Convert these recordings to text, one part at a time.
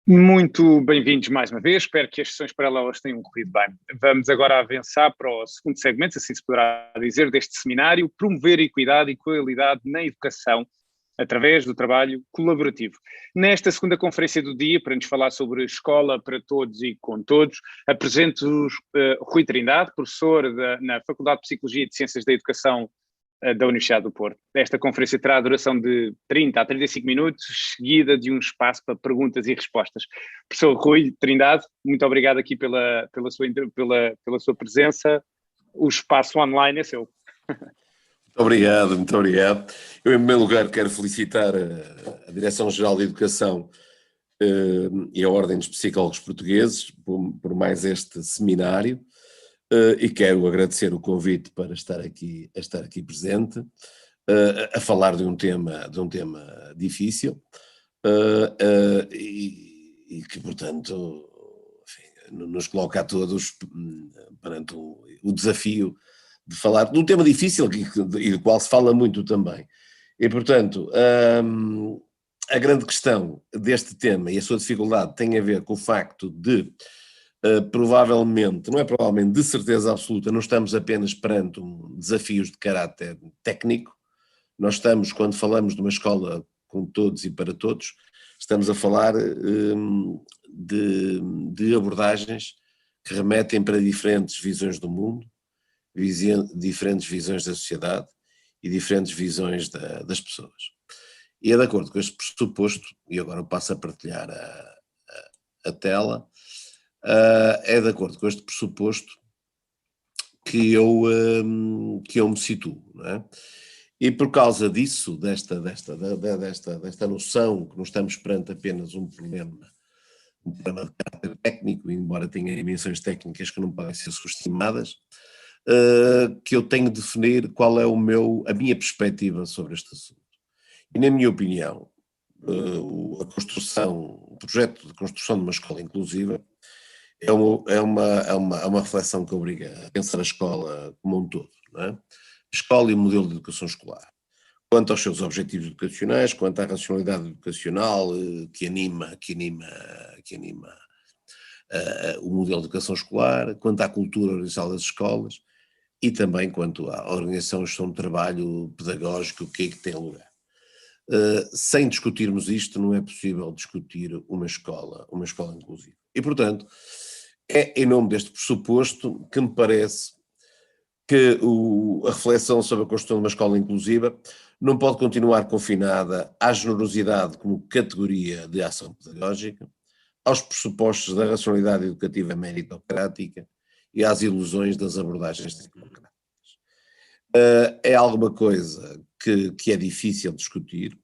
Muito bem-vindos mais uma vez, espero que as sessões paralelas tenham corrido bem. Vamos agora avançar para o segundo segmento, se assim se poderá dizer, deste seminário, promover equidade e qualidade na educação através do trabalho colaborativo. Nesta segunda conferência do dia, para nos falar sobre escola para todos e com todos, apresento Rui Trindade, professor na Faculdade de Psicologia e de Ciências da Educação da Universidade do Porto. Esta conferência terá a duração de 30 a 35 minutos, seguida de um espaço para perguntas e respostas. Professor Rui Trindade, muito obrigado aqui pela sua presença. O espaço online é seu. Muito obrigado, muito obrigado. Eu, em primeiro lugar, quero felicitar a Direção-Geral de Educação e a Ordem dos Psicólogos Portugueses por mais este seminário. E quero agradecer o convite para estar aqui presente, a falar de um tema difícil e que, portanto, enfim, nos coloca a todos perante o desafio de falar de um tema difícil e do qual se fala muito também. E, portanto, a grande questão deste tema e a sua dificuldade tem a ver com o facto de provavelmente, não é provavelmente, de certeza absoluta, não estamos apenas perante desafios de caráter técnico, nós estamos, quando falamos de uma escola com todos e para todos, estamos a falar de abordagens que remetem para diferentes visões do mundo, diferentes visões da sociedade e diferentes visões das pessoas. E é de acordo com este pressuposto, e agora passo a partilhar a tela, é de acordo com este pressuposto que eu me situo, não é? E por causa disso, desta noção que não estamos perante apenas um problema de caráter técnico, embora tenha dimensões técnicas que não podem ser subestimadas, que eu tenho de definir qual é a minha perspectiva sobre este assunto. E na minha opinião, o projeto de construção de uma escola inclusiva é uma reflexão que obriga a pensar a escola como um todo, não é? A escola e o modelo de educação escolar, quanto aos seus objetivos educacionais, quanto à racionalidade educacional que anima o modelo de educação escolar, quanto à cultura organizacional das escolas e também quanto à organização e gestão de trabalho pedagógico, o que é que tem lugar. Sem discutirmos isto, não é possível discutir uma escola inclusiva. E, portanto, é em nome deste pressuposto que me parece que a reflexão sobre a construção de uma escola inclusiva não pode continuar confinada à generosidade como categoria de ação pedagógica, aos pressupostos da racionalidade educativa meritocrática e às ilusões das abordagens tecnocráticas. É alguma coisa que é difícil discutir,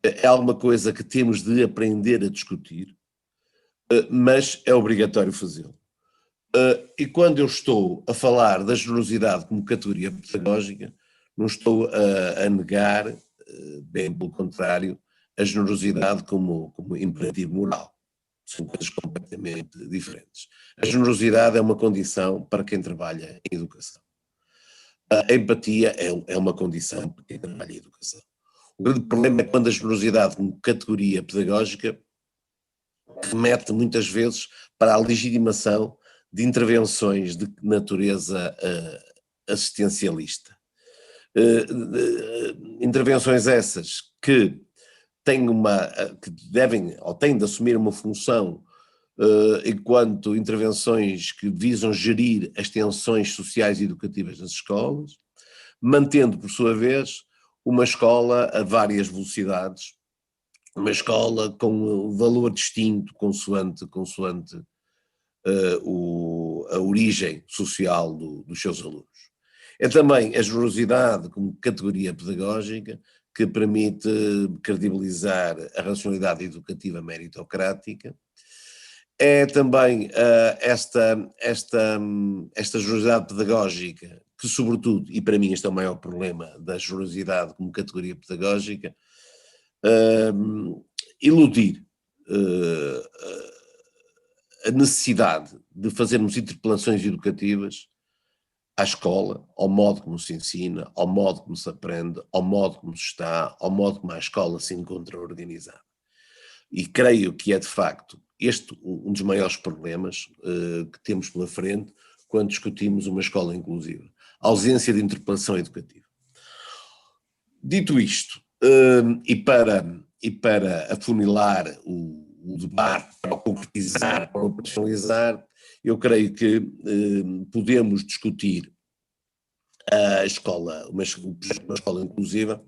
é alguma coisa que temos de aprender a discutir, mas é obrigatório fazê-lo. E quando eu estou a falar da generosidade como categoria pedagógica, não estou a negar, bem pelo contrário, a generosidade como imperativo moral. São coisas completamente diferentes. A generosidade é uma condição para quem trabalha em educação. A empatia é uma condição para quem trabalha em educação. O grande problema é quando a generosidade como categoria pedagógica remete muitas vezes para a legitimação de intervenções de natureza assistencialista. Intervenções essas que devem ou têm de assumir uma função enquanto intervenções que visam gerir as tensões sociais e educativas nas escolas, mantendo, por sua vez, uma escola a várias velocidades, uma escola com um valor distinto consoante a origem social dos seus alunos. É também a generosidade como categoria pedagógica que permite credibilizar a racionalidade educativa meritocrática. É também esta generosidade pedagógica que, sobretudo, e para mim este é o maior problema da generosidade como categoria pedagógica, iludir a necessidade de fazermos interpelações educativas à escola, ao modo como se ensina, ao modo como se aprende, ao modo como se está, ao modo como a escola se encontra organizada. E creio que é de facto este um dos maiores problemas que temos pela frente quando discutimos uma escola inclusiva. A ausência de interpelação educativa. Dito isto, e para afunilar o debate, para o concretizar, para o operacionalizar, eu creio que podemos discutir a escola, uma escola inclusiva,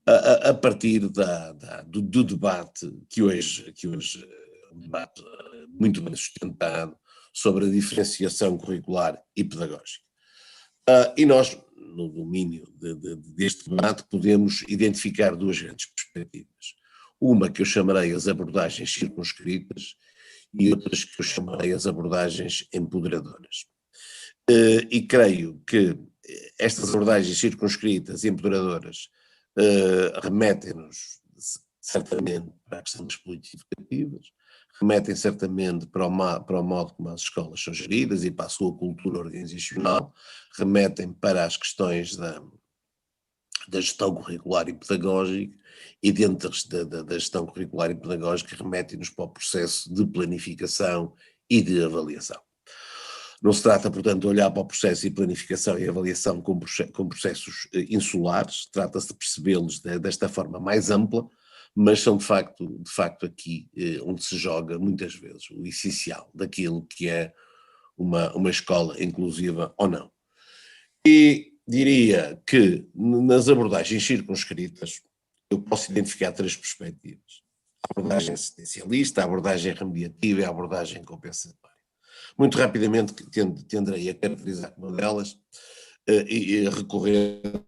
a partir do debate que hoje é um debate muito bem sustentado sobre a diferenciação curricular e pedagógica. E nós, no domínio deste debate, podemos identificar duas grandes perspectivas. Uma que eu chamarei as abordagens circunscritas e outras que eu chamarei as abordagens empoderadoras. E creio que estas abordagens circunscritas e empoderadoras remetem-nos certamente para a questão das políticas educativas, remetem certamente para o modo como as escolas são geridas e para a sua cultura organizacional, remetem para as questões da gestão curricular e pedagógica, e dentro da gestão curricular e pedagógica remetem-nos para o processo de planificação e de avaliação. Não se trata, portanto, de olhar para o processo de planificação e avaliação como processos insulares, trata-se de percebê-los desta forma mais ampla, mas são de facto aqui onde se joga muitas vezes o essencial daquilo que é uma escola inclusiva ou não. E diria que nas abordagens circunscritas eu posso identificar três perspectivas: a abordagem assistencialista, a abordagem remediativa e a abordagem compensatória. Muito rapidamente tenderei a caracterizar uma delas e recorrendo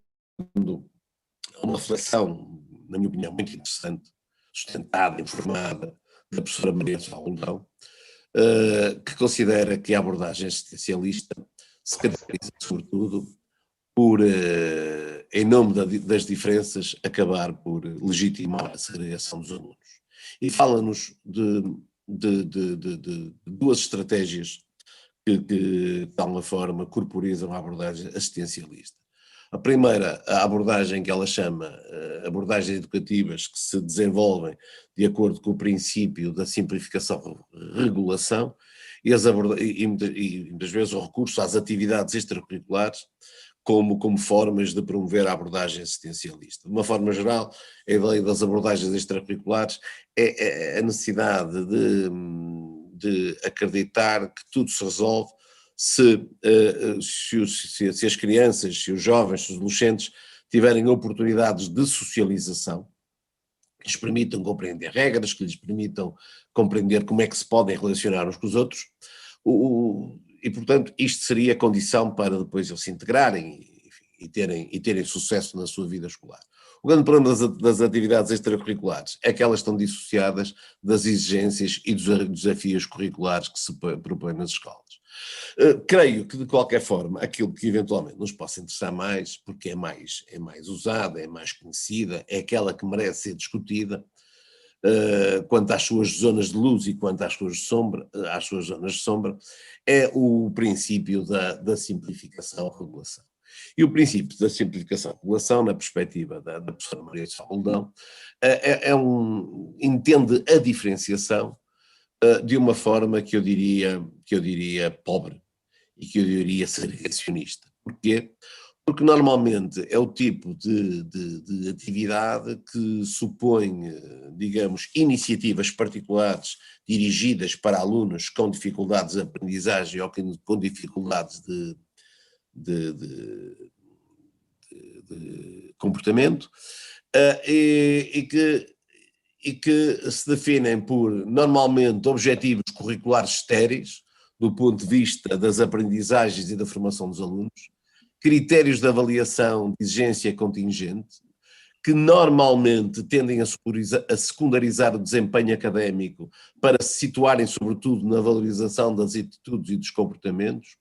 a uma reflexão, na minha opinião, muito interessante, sustentada, informada, da professora Maria Aludão, que considera que a abordagem assistencialista se caracteriza, sobretudo, por, em nome das diferenças, acabar por legitimar a segregação dos alunos. E fala-nos de duas estratégias que, de alguma forma, corporizam a abordagem assistencialista. A primeira, a abordagem que ela chama abordagens educativas que se desenvolvem de acordo com o princípio da simplificação-regulação e muitas vezes o recurso às atividades extracurriculares como formas de promover a abordagem assistencialista. De uma forma geral, a ideia das abordagens extracurriculares é a necessidade de acreditar que tudo se resolve se as crianças, se os jovens, se os adolescentes tiverem oportunidades de socialização que lhes permitam compreender regras, que lhes permitam compreender como é que se podem relacionar uns com os outros, e portanto isto seria condição para depois eles se integrarem e terem sucesso na sua vida escolar. O grande problema das atividades extracurriculares é que elas estão dissociadas das exigências e dos desafios curriculares que se propõem nas escolas. Creio que, de qualquer forma, aquilo que eventualmente nos possa interessar mais, porque é mais usada, é mais conhecida, é aquela que merece ser discutida, quanto às suas zonas de luz e quanto às suas zonas de sombra, é o princípio da simplificação-regulação. E o princípio da simplificação-regulação, na perspectiva da professora Maria Aludão, entende a diferenciação de uma forma que eu diria pobre e que eu diria segregacionista. Porquê? Porque normalmente é o tipo de atividade que supõe, digamos, iniciativas particulares dirigidas para alunos com dificuldades de aprendizagem ou com dificuldades de comportamento, e que se definem por, normalmente, objetivos curriculares estéreis, do ponto de vista das aprendizagens e da formação dos alunos, critérios de avaliação de exigência contingente, que normalmente tendem a secundarizar o desempenho académico para se situarem, sobretudo, na valorização das atitudes e dos comportamentos.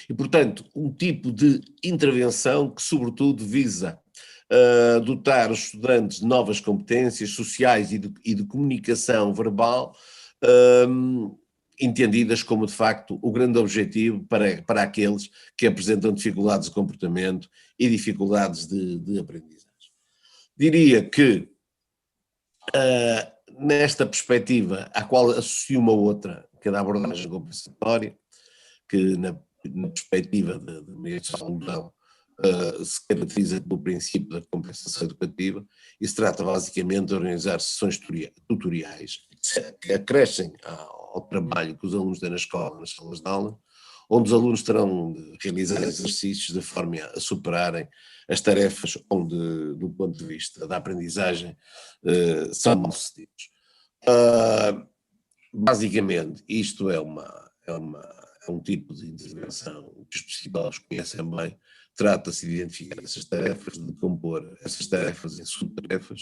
E, portanto, um tipo de intervenção que, sobretudo, visa dotar os estudantes de novas competências sociais e de comunicação verbal, entendidas como, de facto, o grande objetivo para aqueles que apresentam dificuldades de comportamento e dificuldades de aprendizagem. Diria que, nesta perspectiva, à qual associo uma outra, que é da abordagem compensatória, que na perspectiva de Maria Salomão se caracteriza pelo princípio da compensação educativa e se trata basicamente de organizar sessões tutoriais que acrescem ao trabalho que os alunos têm na escola, nas salas de aula, onde os alunos terão de realizar exercícios de forma a superarem as tarefas onde, do ponto de vista da aprendizagem, são mal-sucedidos. Basicamente, isto é um tipo de intervenção que os psicólogos conhecem bem. Trata-se de identificar essas tarefas, de compor essas tarefas em subtarefas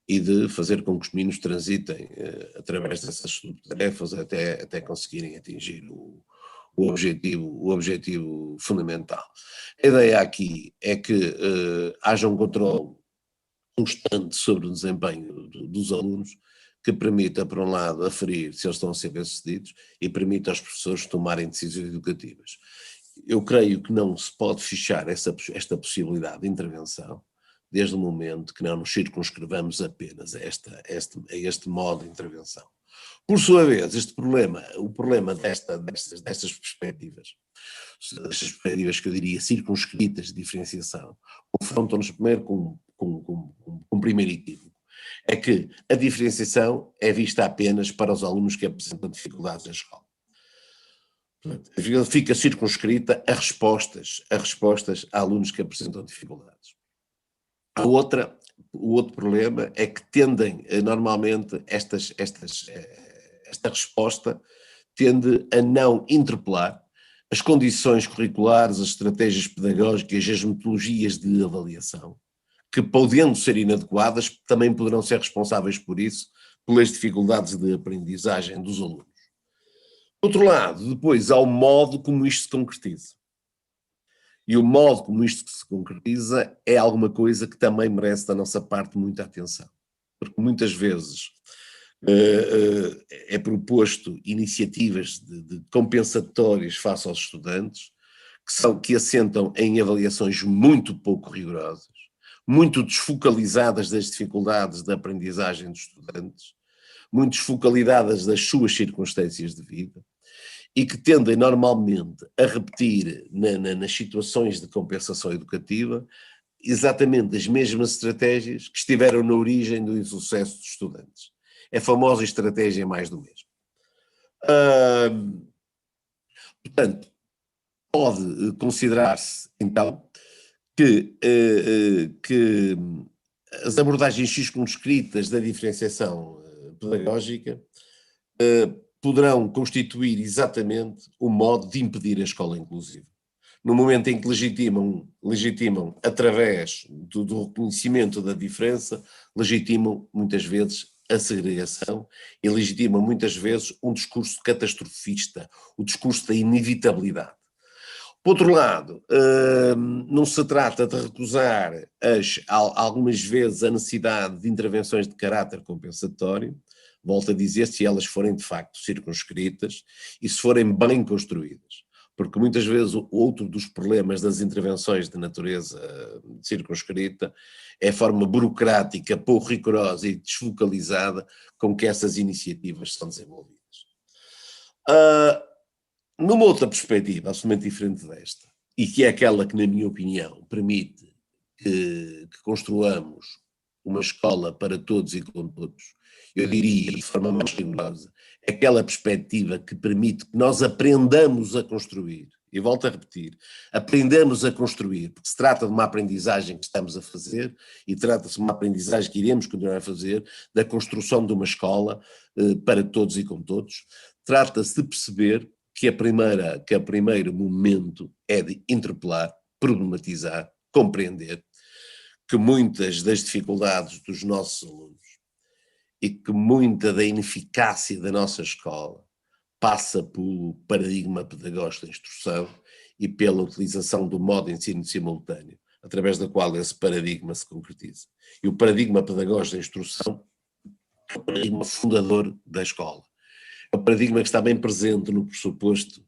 e de fazer com que os meninos transitem através dessas subtarefas até conseguirem atingir o objetivo fundamental. A ideia aqui é que haja um controle constante sobre o desempenho dos alunos, que permita, por um lado, aferir se eles estão a ser bem-sucedidos e permita aos professores tomarem decisões educativas. Eu creio que não se pode fechar esta possibilidade de intervenção desde o momento que não nos circunscrevamos apenas a este modo de intervenção. Por sua vez, o problema destas perspectivas que eu diria circunscritas de diferenciação, confrontam-nos primeiro com um primeiro equívoco. É que a diferenciação é vista apenas para os alunos que apresentam dificuldades na escola. Fica circunscrita a respostas a alunos que apresentam dificuldades. O outro problema é que tendem, normalmente, esta resposta tende a não interpelar as condições curriculares, as estratégias pedagógicas, as metodologias de avaliação, que, podendo ser inadequadas, também poderão ser responsáveis por isso, pelas dificuldades de aprendizagem dos alunos. Por outro lado, depois há o modo como isto se concretiza. E o modo como isto se concretiza é alguma coisa que também merece da nossa parte muita atenção. Porque muitas vezes é proposto iniciativas de compensatórias face aos estudantes, que assentam em avaliações muito pouco rigorosas, muito desfocalizadas das dificuldades da aprendizagem dos estudantes, muito desfocalizadas das suas circunstâncias de vida, e que tendem normalmente a repetir nas situações de compensação educativa exatamente as mesmas estratégias que estiveram na origem do insucesso dos estudantes. É a famosa estratégia mais do mesmo. Portanto, pode considerar-se, então, que as abordagens circunscritas da diferenciação pedagógica poderão constituir exatamente o modo de impedir a escola inclusiva. No momento em que legitimam através do reconhecimento da diferença, legitimam muitas vezes a segregação e legitimam muitas vezes um discurso catastrofista, o discurso da inevitabilidade. Por outro lado, não se trata de recusar algumas vezes a necessidade de intervenções de caráter compensatório, volto a dizer, se elas forem de facto circunscritas e se forem bem construídas. Porque muitas vezes outro dos problemas das intervenções de natureza circunscrita é a forma burocrática, pouco rigorosa e desfocalizada com que essas iniciativas são desenvolvidas. Numa outra perspectiva, absolutamente diferente desta, e que é aquela que, na minha opinião, permite que construamos uma escola para todos e com todos, eu diria, de forma mais rigorosa, aquela perspectiva que permite que nós aprendamos a construir, e volto a repetir, aprendamos a construir, porque se trata de uma aprendizagem que estamos a fazer, e trata-se de uma aprendizagem que iremos continuar a fazer, da construção de uma escola para todos e com todos. Trata-se de perceber que o primeiro momento é de interpelar, problematizar, compreender que muitas das dificuldades dos nossos alunos e que muita da ineficácia da nossa escola passa pelo paradigma pedagógico da instrução e pela utilização do modo de ensino simultâneo, através da qual esse paradigma se concretiza. E o paradigma pedagógico da instrução é o paradigma fundador da escola. É o paradigma que está bem presente no pressuposto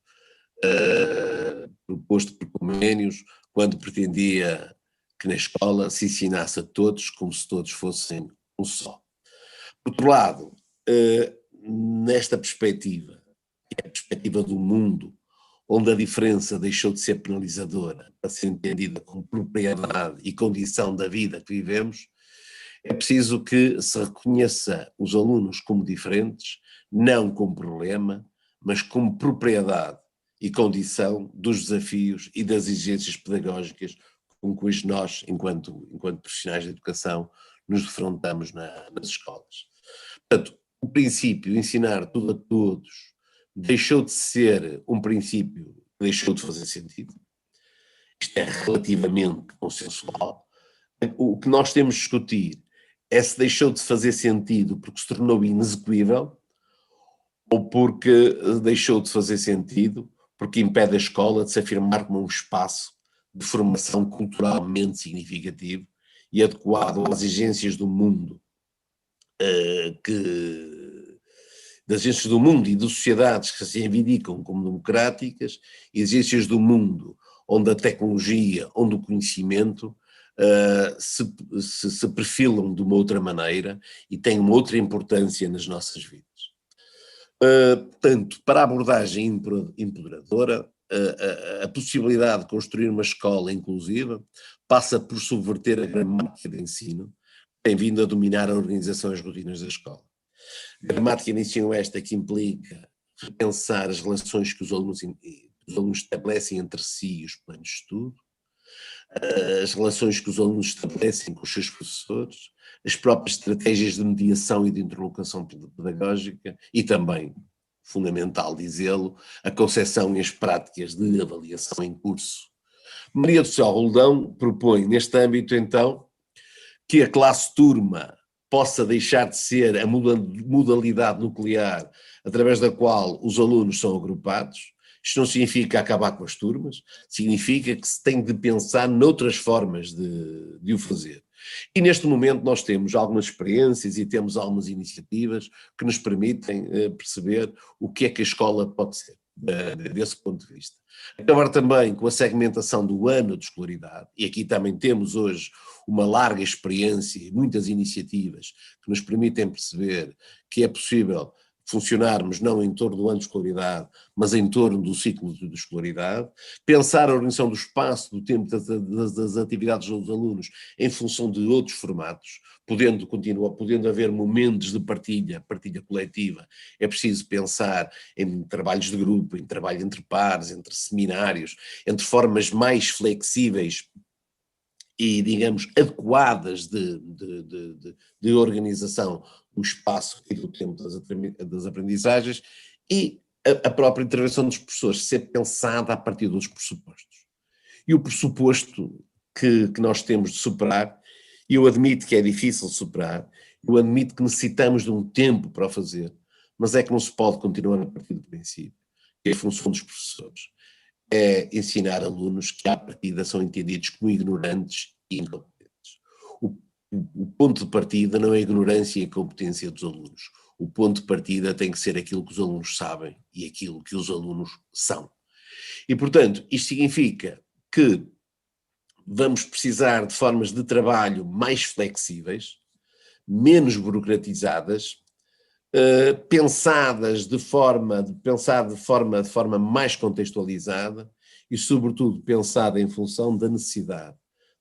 proposto por Comênios, quando pretendia que na escola se ensinasse a todos como se todos fossem um só. Por outro lado, nesta perspectiva, que é a perspectiva do mundo, onde a diferença deixou de ser penalizadora para ser entendida como propriedade e condição da vida que vivemos, é preciso que se reconheça os alunos como diferentes, não como problema, mas como propriedade e condição dos desafios e das exigências pedagógicas com que nós, enquanto profissionais de educação, nos defrontamos nas escolas. Portanto, o princípio, ensinar tudo a todos, deixou de ser um princípio que deixou de fazer sentido. Isto é relativamente consensual. O que nós temos de discutir é se deixou de fazer sentido porque se tornou inexecuível ou porque deixou de fazer sentido porque impede a escola de se afirmar como um espaço de formação culturalmente significativo e adequado às exigências do mundo, das exigências do mundo e de sociedades que se reivindicam como democráticas, exigências do mundo onde a tecnologia, onde o conhecimento se perfilam de uma outra maneira e têm uma outra importância nas nossas vidas. Portanto, para a abordagem empoderadora, a possibilidade de construir uma escola inclusiva passa por subverter a gramática de ensino, que tem vindo a dominar a organização e as rotinas da escola. A gramática de ensino esta que implica repensar as relações que os alunos estabelecem entre si e os planos de estudo, as relações que os alunos estabelecem com os seus professores, as próprias estratégias de mediação e de interlocução pedagógica e também, fundamental dizê-lo, a concepção e as práticas de avaliação em curso. Maria do Céu Roldão propõe neste âmbito então que a classe-turma possa deixar de ser a modalidade nuclear através da qual os alunos são agrupados. Isto não significa acabar com as turmas, significa que se tem de pensar noutras formas de o fazer. E neste momento nós temos algumas experiências e temos algumas iniciativas que nos permitem perceber o que é que a escola pode ser, desse ponto de vista. Acabar também com a segmentação do ano de escolaridade, e aqui também temos hoje uma larga experiência e muitas iniciativas que nos permitem perceber que é possível funcionarmos não em torno do ano de escolaridade, mas em torno do ciclo de escolaridade, pensar a organização do espaço, do tempo das atividades dos alunos em função de outros formatos, podendo haver momentos de partilha coletiva, é preciso pensar em trabalhos de grupo, em trabalho entre pares, entre seminários, entre formas mais flexíveis e, digamos, adequadas de organização do espaço e do tempo das aprendizagens e a própria intervenção dos professores ser pensada a partir dos pressupostos. E o pressuposto que nós temos de superar, e eu admito que é difícil superar, eu admito que necessitamos de um tempo para o fazer, mas é que não se pode continuar a partir do princípio, que é a função dos professores é ensinar alunos que à partida são entendidos como ignorantes e incompetentes. O ponto de partida não é a ignorância e a incompetência dos alunos. O ponto de partida tem que ser aquilo que os alunos sabem e aquilo que os alunos são. E, portanto, isto significa que vamos precisar de formas de trabalho mais flexíveis, menos burocratizadas, pensadas de forma mais contextualizada e, sobretudo, pensada em função da necessidade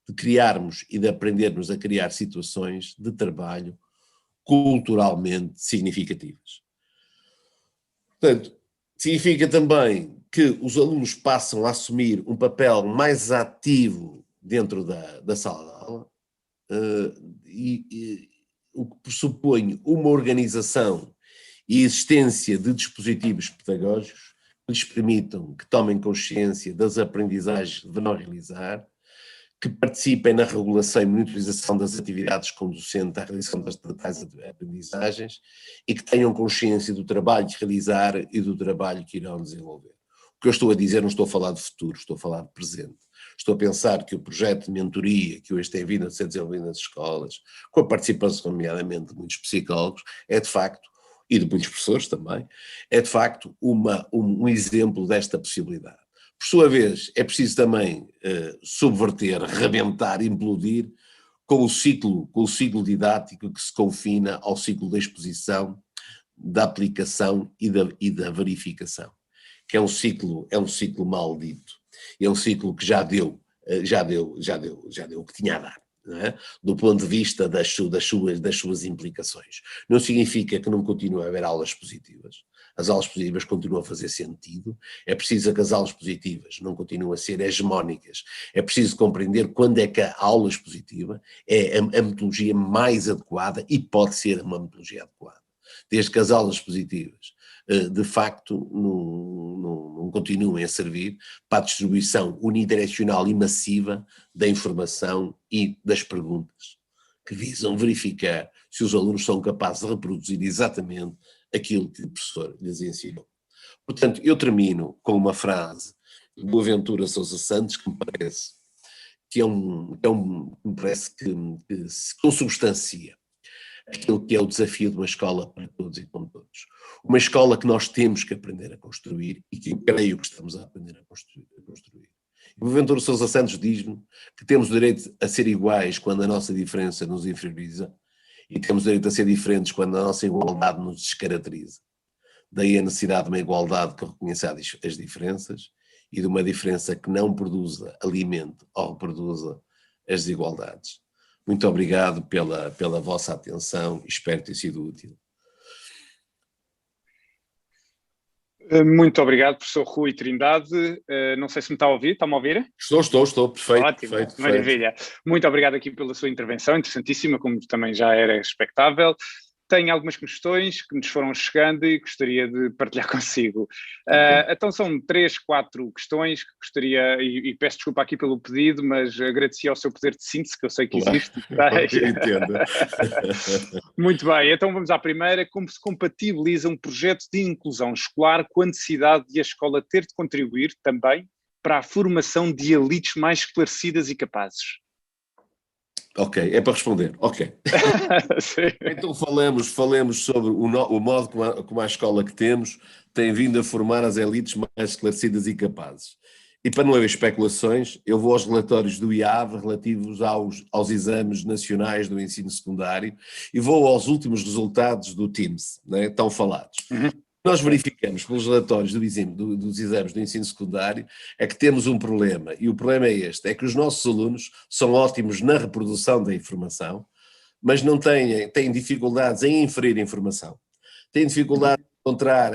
de criarmos e de aprendermos a criar situações de trabalho culturalmente significativas. Portanto, significa também que os alunos passam a assumir um papel mais ativo dentro da sala de aula, o que pressupõe uma organização e existência de dispositivos pedagógicos que lhes permitam que tomem consciência das aprendizagens que deverão realizar, que participem na regulação e monitorização das atividades conducentes à realização das tais aprendizagens e que tenham consciência do trabalho que realizar e do trabalho que irão desenvolver. O que eu estou a dizer não estou a falar de futuro, estou a falar de presente. Estou a pensar que o projeto de mentoria que hoje tem vindo a ser desenvolvido nas escolas, com a participação, nomeadamente, de muitos psicólogos, é de facto, e de muitos professores também, é de facto um exemplo desta possibilidade. Por sua vez, é preciso também subverter, rebentar, implodir com o ciclo didático que se confina ao ciclo da exposição, da aplicação e da verificação, que é um ciclo maldito, é um ciclo que já deu o que tinha a dar, não é? Do ponto de vista das suas implicações. Não significa que não continue a haver aulas positivas. As aulas positivas continuam a fazer sentido, é preciso que as aulas positivas não continuem a ser hegemónicas, é preciso compreender quando é que a aula positiva é a metodologia mais adequada e pode ser uma metodologia adequada. Desde que as aulas positivas, de facto, não continuem a servir para a distribuição unidirecional e massiva da informação e das perguntas, que visam verificar se os alunos são capazes de reproduzir exatamente aquilo que o professor lhes ensinou. Portanto, eu termino com uma frase do Boaventura Sousa Santos que me parece que se consubstancia aquilo que é o desafio de uma escola para todos e com todos. Uma escola que nós temos que aprender a construir e que eu creio que estamos a aprender a construir. O Boaventura Sousa Santos diz-me que temos o direito a ser iguais quando a nossa diferença nos inferioriza e temos o direito a ser diferentes quando a nossa igualdade nos descaracteriza. Daí a necessidade de uma igualdade que reconheça as diferenças e de uma diferença que não produza, alimente ou reproduza as desigualdades. Muito obrigado pela vossa atenção, espero ter sido útil. Muito obrigado, professor Rui Trindade. Não sei se me está a ouvir, está-me a ouvir? Estou, perfeito. Ótimo, perfeito. Maravilha. Muito obrigado aqui pela sua intervenção, interessantíssima, como também já era expectável. Tenho algumas questões que nos foram chegando e gostaria de partilhar consigo. Okay. Então são 3, 4 questões que gostaria, e peço desculpa aqui pelo pedido, mas agradecia ao seu poder de síntese, que eu sei que existe. Entendo. Muito bem, então vamos à primeira. Como se compatibiliza um projeto de inclusão escolar com a necessidade de a escola ter de contribuir também para a formação de elites mais esclarecidas e capazes? Ok, é para responder, ok. Então falemos sobre o modo como a escola que temos tem vindo a formar as elites mais esclarecidas e capazes. E para não haver especulações, eu vou aos relatórios do IAV relativos aos exames nacionais do ensino secundário e vou aos últimos resultados do TIMSS, né, tão falados. Uhum. Nós verificamos pelos relatórios dos exames do ensino secundário é que temos um problema, e o problema é este, é que os nossos alunos são ótimos na reprodução da informação, mas não têm dificuldades em inferir informação, têm dificuldade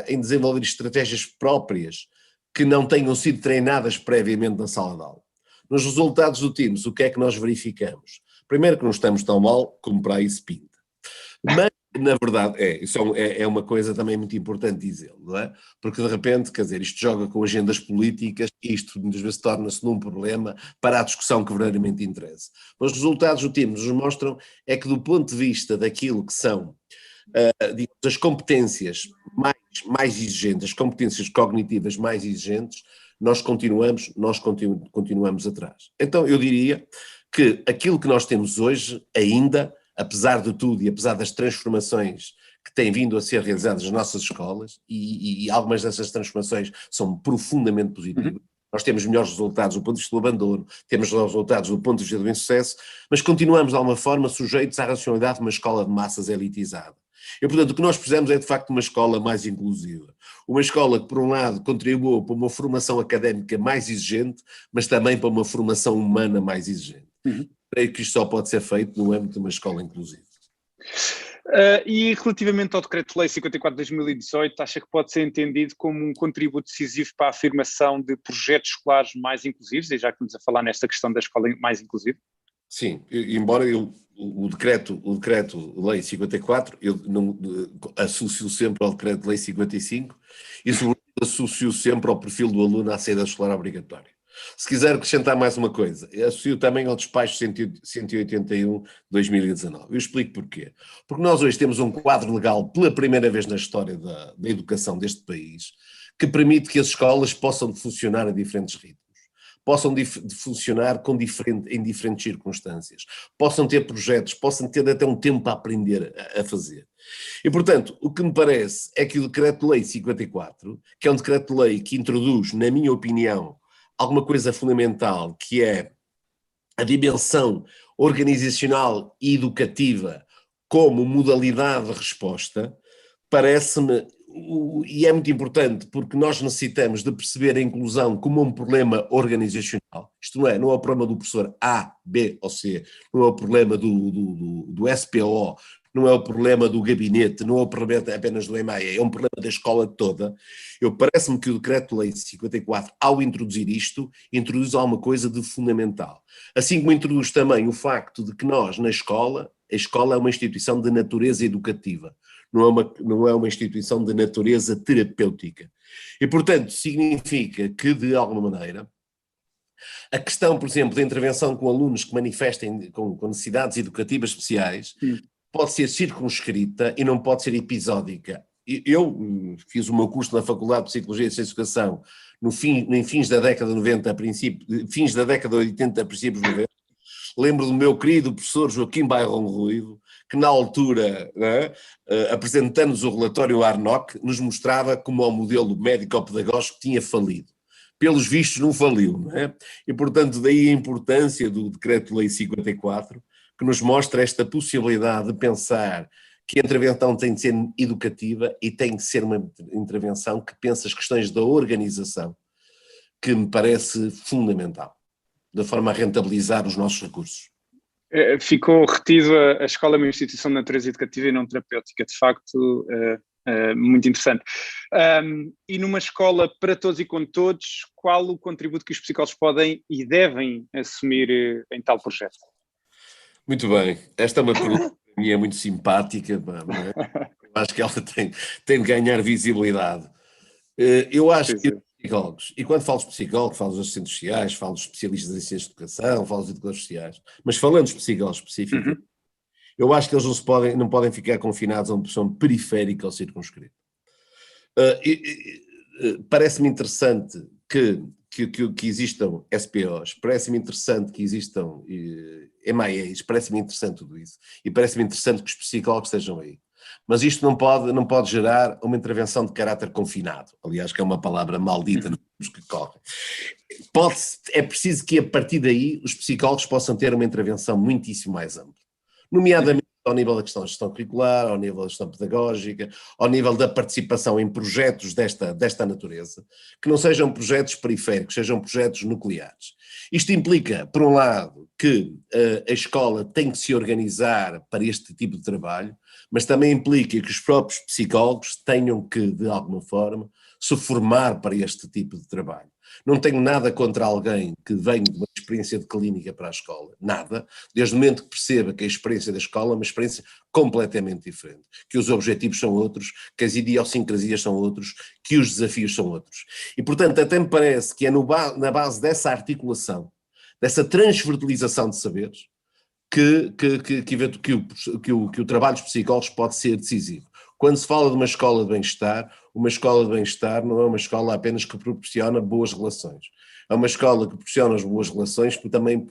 em desenvolver estratégias próprias que não tenham sido treinadas previamente na sala de aula. Nos resultados do TIMSS, o que é que nós verificamos? Primeiro que não estamos tão mal como para aí se pinta, mas na verdade, isso é uma coisa também muito importante dizê-lo, não é? Porque de repente, quer dizer, isto joga com agendas políticas e isto muitas vezes torna-se num problema para a discussão que verdadeiramente interessa. Mas os resultados do TIMSS nos mostram é que do ponto de vista daquilo que são digamos, as competências mais exigentes, as competências cognitivas mais exigentes, nós continuamos atrás. Então eu diria que aquilo que nós temos hoje ainda, apesar de tudo e apesar das transformações que têm vindo a ser realizadas nas nossas escolas, e algumas dessas transformações são profundamente positivas, nós temos melhores resultados do ponto de vista do abandono, temos melhores resultados do ponto de vista do insucesso, mas continuamos de alguma forma sujeitos à racionalidade de uma escola de massas elitizada. E portanto o que nós precisamos é de facto uma escola mais inclusiva, uma escola que por um lado contribua para uma formação académica mais exigente, mas também para uma formação humana mais exigente. Creio que isto só pode ser feito no âmbito de uma escola inclusiva. E relativamente ao Decreto-Lei 54/2018, acha que pode ser entendido como um contributo decisivo para a afirmação de projetos escolares mais inclusivos, e já que estamos a falar nesta questão da escola mais inclusiva? Sim, embora o Decreto-Lei 54, eu não associo sempre ao Decreto-Lei 55 e sobretudo associo sempre ao perfil do aluno à saída escolar obrigatória. Se quiser acrescentar mais uma coisa, associo também ao despacho 181/2019. Eu explico porquê. Porque nós hoje temos um quadro legal, pela primeira vez na história da educação deste país, que permite que as escolas possam funcionar a diferentes ritmos, possam funcionar em diferentes circunstâncias, possam ter projetos, possam ter até um tempo para aprender a fazer. E, portanto, o que me parece é que o Decreto-Lei 54, que é um Decreto-Lei que introduz, na minha opinião, alguma coisa fundamental, que é a dimensão organizacional e educativa como modalidade de resposta, parece-me, e é muito importante, porque nós necessitamos de perceber a inclusão como um problema organizacional. Isto não é o problema do professor A, B ou C, não é o problema do SPO, não é o problema do gabinete, não é o problema apenas do EMAE, é um problema da escola toda. Parece-me que o Decreto-Lei 54, ao introduzir isto, introduz alguma coisa de fundamental. Assim como introduz também o facto de que nós, na escola, a escola é uma instituição de natureza educativa, não é uma instituição de natureza terapêutica. E, portanto, significa que, de alguma maneira, a questão, por exemplo, da intervenção com alunos que manifestem com necessidades educativas especiais pode ser circunscrita e não pode ser episódica. Eu fiz o meu curso na Faculdade de Psicologia e Ciência da Educação em fins da década de 90, fins da década de 80, princípios de 90. Lembro do meu querido professor Joaquim Bairrão Ruivo, que na altura, apresentando-nos o relatório Arnoc, nos mostrava como o modelo médico-pedagógico tinha falido. Pelos vistos não faliu, não é? E portanto daí a importância do Decreto-Lei 54, que nos mostra esta possibilidade de pensar que a intervenção tem de ser educativa e tem de ser uma intervenção que pense as questões da organização, que me parece fundamental, de forma a rentabilizar os nossos recursos. Ficou retido a escola é uma instituição de natureza educativa e não terapêutica, de facto, muito interessante. E numa escola para todos e com todos, qual o contributo que os psicólogos podem e devem assumir em tal projeto? Muito bem, esta é uma pergunta que para mim é muito simpática, não é? Eu acho que ela tem de ganhar visibilidade. Eu acho que os psicólogos, e quando falo de psicólogos, falo dos assistentes sociais, falo dos especialistas em ciências de educação, falo dos educadores sociais, mas falando dos psicólogos específicos, eu acho que eles não podem ficar confinados a uma posição periférica ou circunscrita. Parece-me interessante que existam SPOs, parece-me interessante que existam MIAs, parece-me interessante tudo isso, e parece-me interessante que os psicólogos estejam aí. Mas isto não pode gerar uma intervenção de caráter confinado, aliás, que é uma palavra maldita nos que correm. É preciso que a partir daí os psicólogos possam ter uma intervenção muitíssimo mais ampla, nomeadamente ao nível da questão da gestão curricular, ao nível da gestão pedagógica, ao nível da participação em projetos desta natureza, que não sejam projetos periféricos, sejam projetos nucleares. Isto implica, por um lado, que a escola tem que se organizar para este tipo de trabalho, mas também implica que os próprios psicólogos tenham que, de alguma forma, se formar para este tipo de trabalho. Não tenho nada contra alguém que venha de uma experiência de clínica para a escola, nada, desde o momento que perceba que a experiência da escola é uma experiência completamente diferente, que os objetivos são outros, que as idiosincrasias são outros, que os desafios são outros. E, portanto, até me parece que é na base dessa articulação, dessa transversalização de saberes, que o trabalho dos psicólogos pode ser decisivo. Quando se fala de uma escola de bem-estar não é uma escola apenas que proporciona boas relações. É uma escola que proporciona as boas relações, que também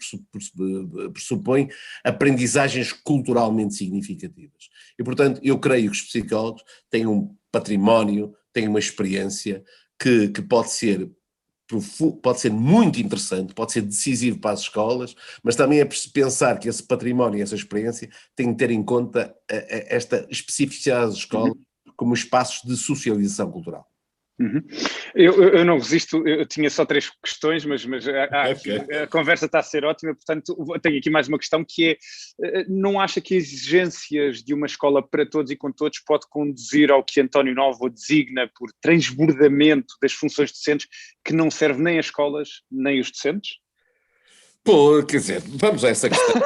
pressupõe aprendizagens culturalmente significativas. E, portanto, eu creio que os psicólogos têm um património, têm uma experiência que pode ser muito interessante, pode ser decisivo para as escolas, mas também é preciso pensar que esse património e essa experiência têm de ter em conta esta especificidade das escolas como espaços de socialização cultural. Eu não resisto, eu tinha só 3 questões, mas a conversa está a ser ótima, portanto tenho aqui mais uma questão que é, não acha que as exigências de uma escola para todos e com todos pode conduzir ao que António Novo designa por transbordamento das funções docentes, que não serve nem as escolas nem os docentes? Pô, quer dizer, vamos a essa questão.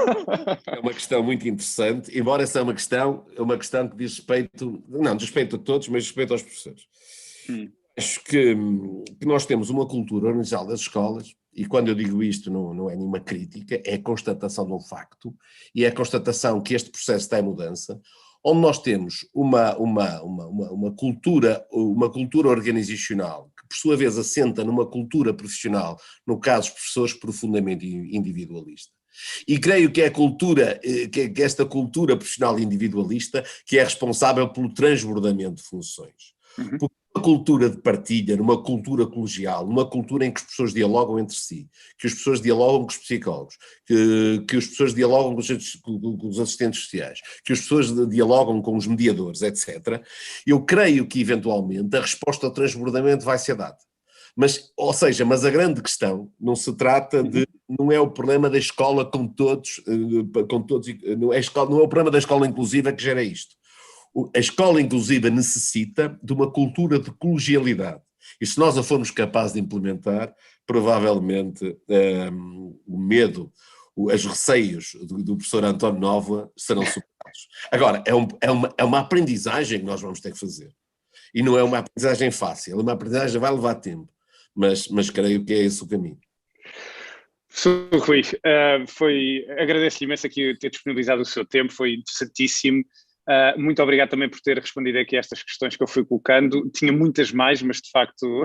É uma questão muito interessante, embora essa é uma questão que diz respeito, não diz respeito a todos, mas diz respeito aos professores. Acho que nós temos uma cultura organizada das escolas, e quando eu digo isto não é nenhuma crítica, é a constatação de um facto, e é a constatação que este processo está em mudança, onde nós temos uma cultura organizacional, que por sua vez assenta numa cultura profissional, no caso os professores, profundamente individualista. E creio que é a cultura, que esta cultura profissional individualista que é responsável pelo transbordamento de funções. Uhum. Porque uma cultura de partilha, numa cultura colegial, numa cultura em que as pessoas dialogam entre si, que as pessoas dialogam com os psicólogos, que as pessoas dialogam com os assistentes sociais, que as pessoas dialogam com os mediadores, etc., eu creio que, eventualmente, a resposta ao transbordamento vai ser dada. Mas, ou seja, mas a grande questão não se trata de, não é o problema da escola com todos, não é o problema da escola inclusiva que gera isto. A escola inclusiva necessita de uma cultura de colegialidade. E se nós a formos capazes de implementar, provavelmente o medo, os receios do professor António Nova serão superados. Agora, é uma aprendizagem que nós vamos ter que fazer. E não é uma aprendizagem fácil, é uma aprendizagem que vai levar tempo. Mas creio que é esse o caminho. Sr. Rui, agradeço-lhe imenso aqui ter disponibilizado o seu tempo, foi interessantíssimo. Muito obrigado também por ter respondido aqui a estas questões que eu fui colocando. Tinha muitas mais, mas de facto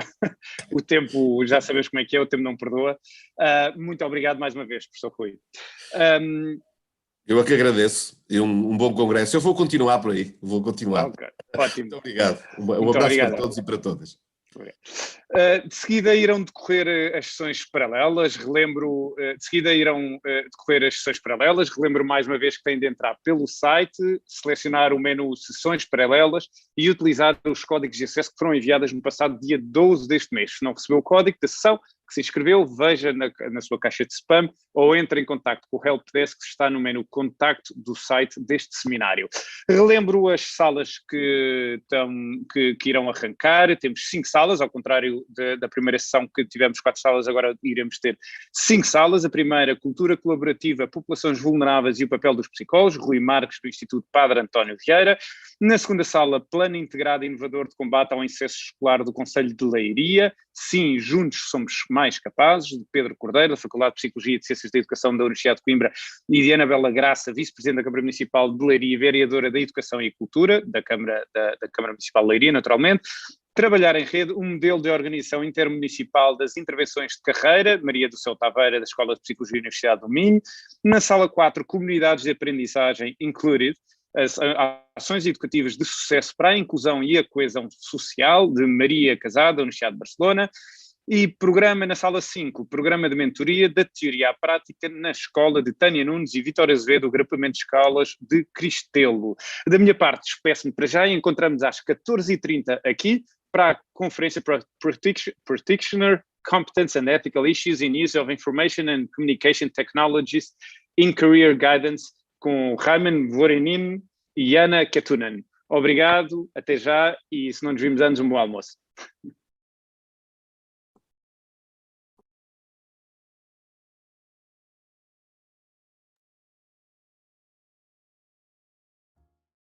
o tempo, já sabemos como é que é, o tempo não perdoa. Muito obrigado mais uma vez, professor Rui. Eu é que agradeço, e um bom congresso. Eu vou continuar por aí, vou continuar. Okay, ótimo. Muito obrigado. Um abraço obrigado para todos e para todas. De seguida irão decorrer as sessões paralelas, relembro mais uma vez que têm de entrar pelo site, selecionar o menu Sessões Paralelas e utilizar os códigos de acesso que foram enviados no passado dia 12 deste mês. Se não recebeu o código da sessão que se inscreveu, veja na sua caixa de spam ou entre em contacto com o Helpdesk que está no menu Contacto do site deste seminário. Relembro as salas que irão arrancar. Temos 5 salas, ao contrário da primeira sessão que tivemos 4 salas, agora iremos ter 5 salas. A primeira, Cultura Colaborativa, Populações Vulneráveis e o Papel dos Psicólogos, Rui Marques, do Instituto Padre António Vieira. Na segunda sala, Plano Integrado e Inovador de Combate ao Incesto Escolar do Concelho de Leiria. Sim, juntos somos mais capazes, de Pedro Cordeiro, da Faculdade de Psicologia e de Ciências da Educação da Universidade de Coimbra, e de Ana Bela Graça, Vice-Presidente da Câmara Municipal de Leiria e Vereadora da Educação e Cultura, da Câmara Municipal de Leiria, naturalmente. Trabalhar em rede, um modelo de organização intermunicipal das intervenções de carreira, Maria do Céu Taveira, da Escola de Psicologia da Universidade do Minho. Na sala 4, Comunidades de Aprendizagem Included, as ações educativas de sucesso para a inclusão e a coesão social, de Maria Casada, da Universidade de Barcelona. E programa na sala 5, programa de mentoria da teoria à prática na escola de Tânia Nunes e Vítor Azevedo, do agrupamento de escolas de Cristelo. Da minha parte, despeço-me para já e encontramos às 14h30 aqui para a conferência Practitioner, Competence and Ethical Issues in Use of Information and Communication Technologies in Career Guidance, com Raymond Vorenin e Ana Ketunen. Obrigado, até já, e se não nos vimos antes, um bom almoço.